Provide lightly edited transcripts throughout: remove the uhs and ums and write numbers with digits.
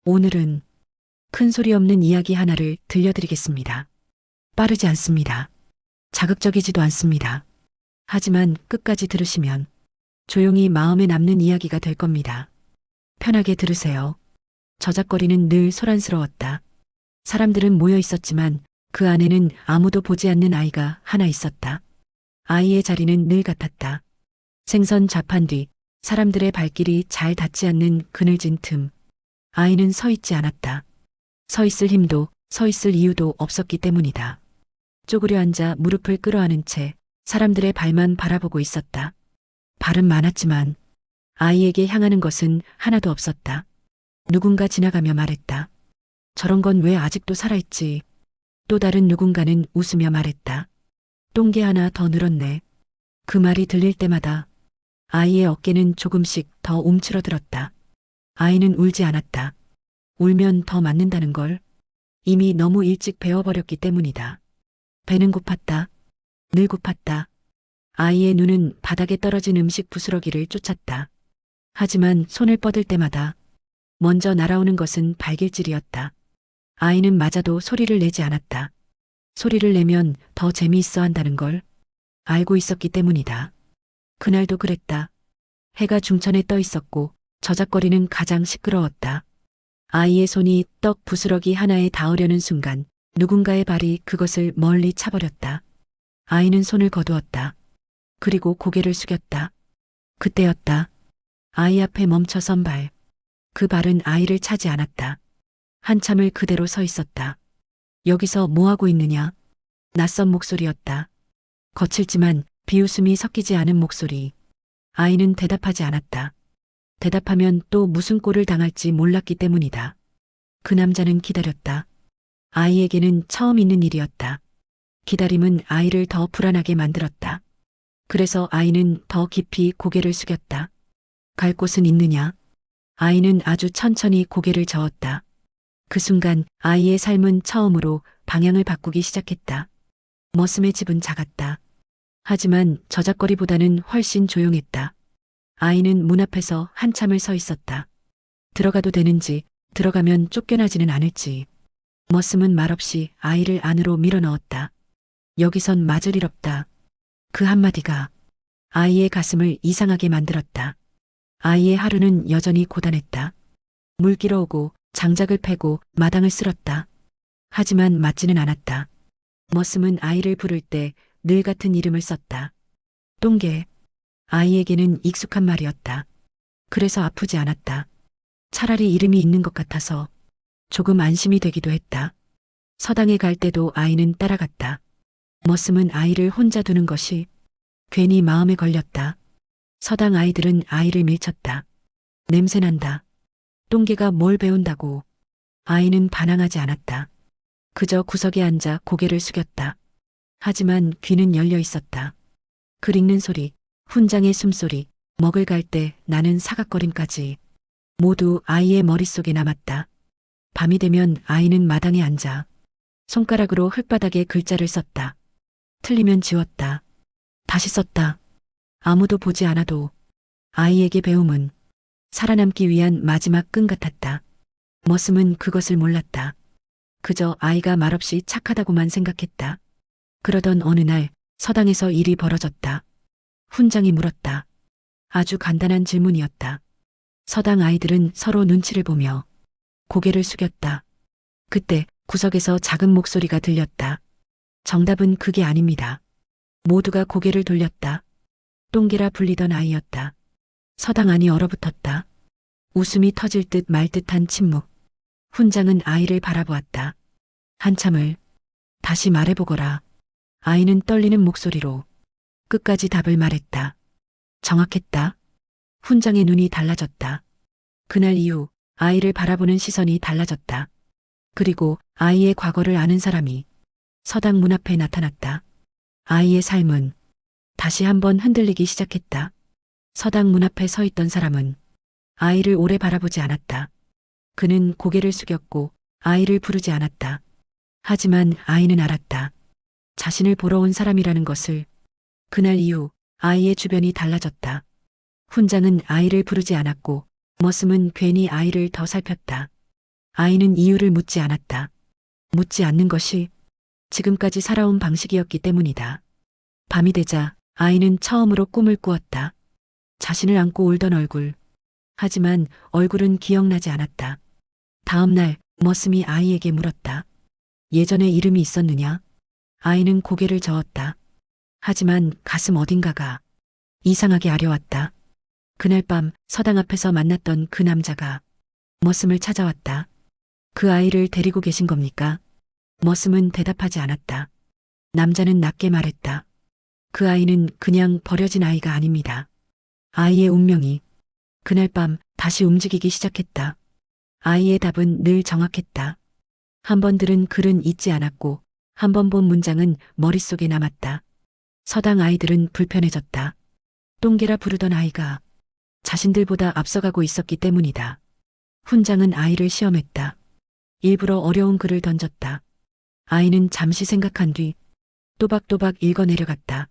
오늘은 큰 소리 없는 이야기 하나를 들려드리겠습니다. 빠르지 않습니다. 자극적이지도 않습니다. 하지만 끝까지 들으시면 조용히 마음에 남는 이야기가 될 겁니다. 편하게 들으세요. 저작거리는 늘 소란스러웠다. 사람들은 모여 있었지만 그 안에는 아무도 보지 않는 아이가 하나 있었다. 아이의 자리는 늘 같았다. 생선 좌판 뒤 사람들의 발길이 잘 닿지 않는 그늘진 틈. 아이는 서 있지 않았다. 서 있을 힘도 서 있을 이유도 없었기 때문이다. 쪼그려 앉아 무릎을 끌어안은 채 사람들의 발만 바라보고 있었다. 발은 많았지만 아이에게 향하는 것은 하나도 없었다. 누군가 지나가며 말했다. 저런 건 왜 아직도 살아있지? 또 다른 누군가는 웃으며 말했다. 똥개 하나 더 늘었네. 그 말이 들릴 때마다 아이의 어깨는 조금씩 더 움츠러들었다. 아이는 울지 않았다. 울면 더 맞는다는 걸 이미 너무 일찍 배워버렸기 때문이다. 배는 고팠다. 늘 고팠다. 아이의 눈은 바닥에 떨어진 음식 부스러기를 쫓았다. 하지만 손을 뻗을 때마다 먼저 날아오는 것은 발길질이었다. 아이는 마저도 소리를 내지 않았다. 소리를 내면 더 재미있어 한다는 걸 알고 있었기 때문이다. 그날도 그랬다. 해가 중천에 떠 있었고 저작거리는 가장 시끄러웠다. 아이의 손이 떡 부스러기 하나에 닿으려는 순간 누군가의 발이 그것을 멀리 차버렸다. 아이는 손을 거두었다. 그리고 고개를 숙였다. 그때였다. 아이 앞에 멈춰선 발. 그 발은 아이를 차지 않았다. 한참을 그대로 서 있었다. 여기서 뭐하고 있느냐? 낯선 목소리였다. 거칠지만 비웃음이 섞이지 않은 목소리. 아이는 대답하지 않았다. 대답하면 또 무슨 꼴을 당할지 몰랐기 때문이다. 그 남자는 기다렸다. 아이에게는 처음 있는 일이었다. 기다림은 아이를 더 불안하게 만들었다. 그래서 아이는 더 깊이 고개를 숙였다. 갈 곳은 있느냐? 아이는 아주 천천히 고개를 저었다. 그 순간 아이의 삶은 처음으로 방향을 바꾸기 시작했다. 머슴의 집은 작았다. 하지만 저작거리보다는 훨씬 조용했다. 아이는 문 앞에서 한참을 서 있었다. 들어가도 되는지, 들어가면 쫓겨나지는 않을지. 머슴은 말없이 아이를 안으로 밀어넣었다. 여기선 맞을 일 없다. 그 한마디가 아이의 가슴을 이상하게 만들었다. 아이의 하루는 여전히 고단했다. 물 길어오고 장작을 패고 마당을 쓸었다. 하지만 맞지는 않았다. 머슴은 아이를 부를 때 늘 같은 이름을 썼다. 똥개. 아이에게는 익숙한 말이었다. 그래서 아프지 않았다. 차라리 이름이 있는 것 같아서 조금 안심이 되기도 했다. 서당에 갈 때도 아이는 따라갔다. 머슴은 아이를 혼자 두는 것이 괜히 마음에 걸렸다. 서당 아이들은 아이를 밀쳤다. 냄새난다. 똥개가 뭘 배운다고. 아이는 반항하지 않았다. 그저 구석에 앉아 고개를 숙였다. 하지만 귀는 열려 있었다. 글 읽는 소리, 훈장의 숨소리, 먹을 갈 때 나는 사각거림까지 모두 아이의 머릿속에 남았다. 밤이 되면 아이는 마당에 앉아 손가락으로 흙바닥에 글자를 썼다. 틀리면 지웠다. 다시 썼다. 아무도 보지 않아도 아이에게 배움은 살아남기 위한 마지막 끈 같았다. 머슴은 그것을 몰랐다. 그저 아이가 말없이 착하다고만 생각했다. 그러던 어느 날 서당에서 일이 벌어졌다. 훈장이 물었다. 아주 간단한 질문이었다. 서당 아이들은 서로 눈치를 보며 고개를 숙였다. 그때 구석에서 작은 목소리가 들렸다. 정답은 그게 아닙니다. 모두가 고개를 돌렸다. 똥개라 불리던 아이였다. 서당 안이 얼어붙었다. 웃음이 터질 듯 말 듯한 침묵. 훈장은 아이를 바라보았다. 한참을 다시 말해보거라. 아이는 떨리는 목소리로 끝까지 답을 말했다. 정확했다. 훈장의 눈이 달라졌다. 그날 이후 아이를 바라보는 시선이 달라졌다. 그리고 아이의 과거를 아는 사람이 서당 문 앞에 나타났다. 아이의 삶은 다시 한번 흔들리기 시작했다. 서당 문 앞에 서 있던 사람은 아이를 오래 바라보지 않았다. 그는 고개를 숙였고 아이를 부르지 않았다. 하지만 아이는 알았다. 자신을 보러 온 사람이라는 것을. 그날 이후 아이의 주변이 달라졌다. 훈장은 아이를 부르지 않았고 머슴은 괜히 아이를 더 살폈다. 아이는 이유를 묻지 않았다. 묻지 않는 것이 지금까지 살아온 방식이었기 때문이다. 밤이 되자 아이는 처음으로 꿈을 꾸었다. 자신을 안고 울던 얼굴. 하지만 얼굴은 기억나지 않았다. 다음 날 머슴이 아이에게 물었다. 예전에 이름이 있었느냐? 아이는 고개를 저었다. 하지만 가슴 어딘가가 이상하게 아려왔다. 그날 밤 서당 앞에서 만났던 그 남자가 머슴을 찾아왔다. 그 아이를 데리고 계신 겁니까? 머슴은 대답하지 않았다. 남자는 낮게 말했다. 그 아이는 그냥 버려진 아이가 아닙니다. 아이의 운명이 그날 밤 다시 움직이기 시작했다. 아이의 답은 늘 정확했다. 한 번 들은 글은 잊지 않았고 한 번 본 문장은 머릿속에 남았다. 서당 아이들은 불편해졌다. 똥개라 부르던 아이가 자신들보다 앞서가고 있었기 때문이다. 훈장은 아이를 시험했다. 일부러 어려운 글을 던졌다. 아이는 잠시 생각한 뒤 또박또박 읽어내려갔다.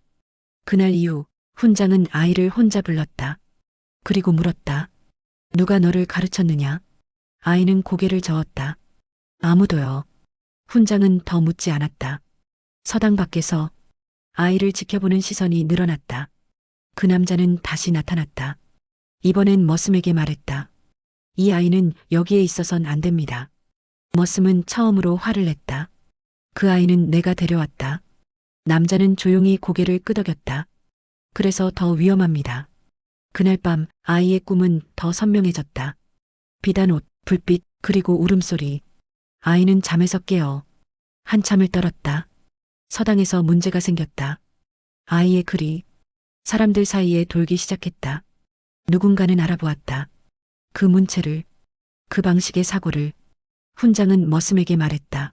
그날 이후 훈장은 아이를 혼자 불렀다. 그리고 물었다. 누가 너를 가르쳤느냐? 아이는 고개를 저었다. 아무도요. 훈장은 더 묻지 않았다. 서당 밖에서 아이를 지켜보는 시선이 늘어났다. 그 남자는 다시 나타났다. 이번엔 머슴에게 말했다. 이 아이는 여기에 있어선 안 됩니다. 머슴은 처음으로 화를 냈다. 그 아이는 내가 데려왔다. 남자는 조용히 고개를 끄덕였다. 그래서 더 위험합니다. 그날 밤 아이의 꿈은 더 선명해졌다. 비단 옷, 불빛, 그리고 울음소리. 아이는 잠에서 깨어 한참을 떨었다. 서당에서 문제가 생겼다. 아이의 글이 사람들 사이에 돌기 시작했다. 누군가는 알아보았다. 그 문체를, 그 방식의 사고를. 훈장은 머슴에게 말했다.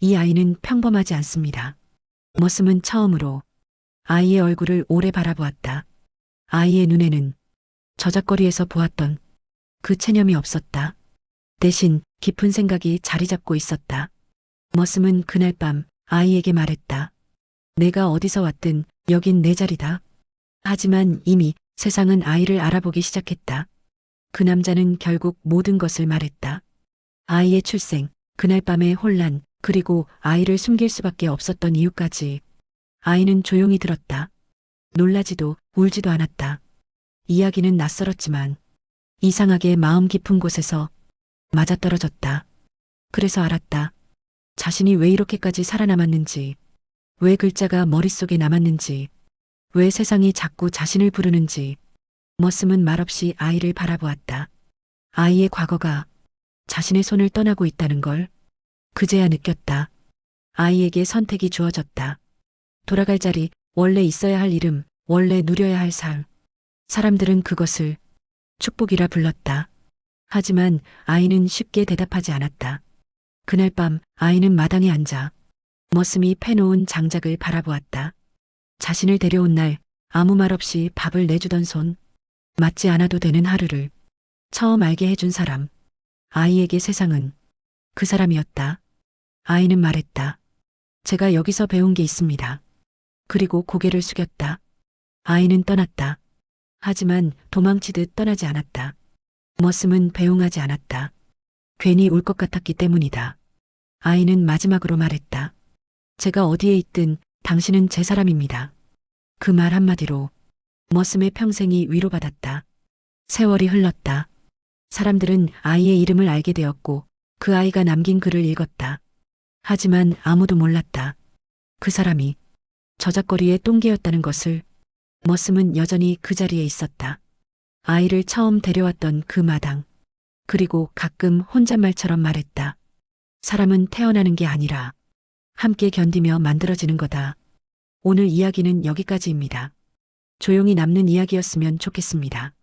이 아이는 평범하지 않습니다. 머슴은 처음으로 아이의 얼굴을 오래 바라보았다. 아이의 눈에는 저작거리에서 보았던 그 체념이 없었다. 대신 깊은 생각이 자리 잡고 있었다. 머슴은 그날 밤 아이에게 말했다. 내가 어디서 왔든 여긴 내 자리다. 하지만 이미 세상은 아이를 알아보기 시작했다. 그 남자는 결국 모든 것을 말했다. 아이의 출생, 그날 밤의 혼란, 그리고 아이를 숨길 수밖에 없었던 이유까지. 아이는 조용히 들었다. 놀라지도 울지도 않았다. 이야기는 낯설었지만 이상하게 마음 깊은 곳에서 맞아떨어졌다. 그래서 알았다. 자신이 왜 이렇게까지 살아남았는지, 왜 글자가 머릿속에 남았는지, 왜 세상이 자꾸 자신을 부르는지. 머슴은 말없이 아이를 바라보았다. 아이의 과거가 자신의 손을 떠나고 있다는 걸 그제야 느꼈다. 아이에게 선택이 주어졌다. 돌아갈 자리, 원래 있어야 할 이름, 원래 누려야 할 삶. 사람들은 그것을 축복이라 불렀다. 하지만 아이는 쉽게 대답하지 않았다. 그날 밤 아이는 마당에 앉아 머슴이 패놓은 장작을 바라보았다. 자신을 데려온 날 아무 말 없이 밥을 내주던 손, 맞지 않아도 되는 하루를 처음 알게 해준 사람. 아이에게 세상은 그 사람이었다. 아이는 말했다. 제가 여기서 배운 게 있습니다. 그리고 고개를 숙였다. 아이는 떠났다. 하지만 도망치듯 떠나지 않았다. 머슴은 배웅하지 않았다. 괜히 울 것 같았기 때문이다. 아이는 마지막으로 말했다. 제가 어디에 있든 당신은 제 사람입니다. 그 말 한마디로 머슴의 평생이 위로받았다. 세월이 흘렀다. 사람들은 아이의 이름을 알게 되었고 그 아이가 남긴 글을 읽었다. 하지만 아무도 몰랐다. 그 사람이 저작거리의 똥개였다는 것을. 머슴은 여전히 그 자리에 있었다. 아이를 처음 데려왔던 그 마당. 그리고 가끔 혼잣말처럼 말했다. 사람은 태어나는 게 아니라 함께 견디며 만들어지는 거다. 오늘 이야기는 여기까지입니다. 조용히 남는 이야기였으면 좋겠습니다.